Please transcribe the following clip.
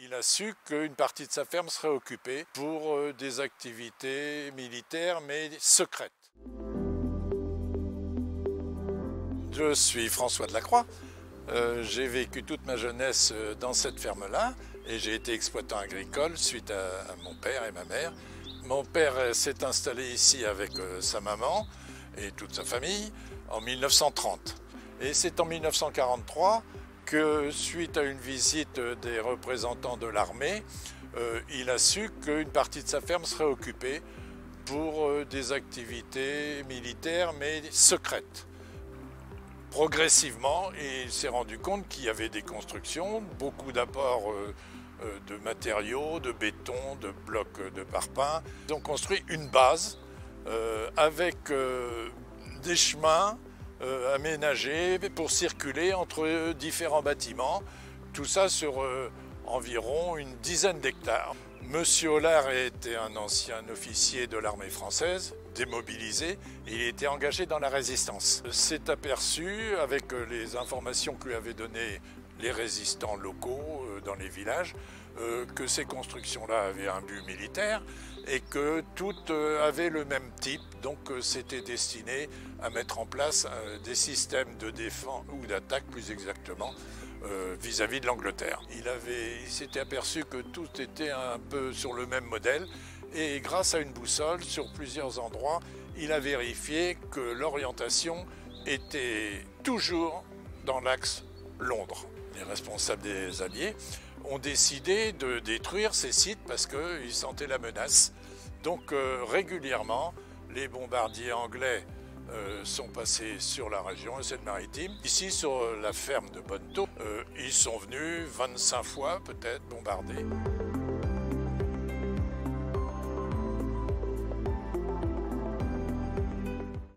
Il a su qu'une partie de sa ferme serait occupée pour des activités militaires mais secrètes. Je suis François Delacroix. J'ai vécu toute ma jeunesse dans cette ferme-là et j'ai été exploitant agricole suite à mon père et ma mère. Mon père s'est installé ici avec sa maman et toute sa famille en 1930. Et c'est en 1943 que, suite à une visite des représentants de l'armée, il a su qu'une partie de sa ferme serait occupée pour des activités militaires mais secrètes. Progressivement, il s'est rendu compte qu'il y avait des constructions, beaucoup d'apports de matériaux, de béton, de blocs de parpaing. Ils ont construit une base avec des chemins aménagés pour circuler entre différents bâtiments. Tout ça sur environ une dizaine d'hectares. Monsieur Hollard était un ancien officier de l'armée française, démobilisé, et il était engagé dans la résistance. S'est aperçu, avec les informations que lui avaient données les résistants locaux dans les villages, que ces constructions-là avaient un but militaire et que toutes avaient le même type, donc c'était destiné à mettre en place des systèmes de défense ou d'attaque plus exactement vis-à-vis de l'Angleterre. Il s'était aperçu que tout était un peu sur le même modèle et grâce à une boussole sur plusieurs endroits, il a vérifié que l'orientation était toujours dans l'axe Londres. Les responsables des Alliés ont décidé de détruire ces sites parce qu'ils sentaient la menace. Donc régulièrement, les bombardiers anglais sont passés sur la région, Seine-Maritime. Ici, sur la ferme de Bonnetot, ils sont venus 25 fois peut-être bombarder.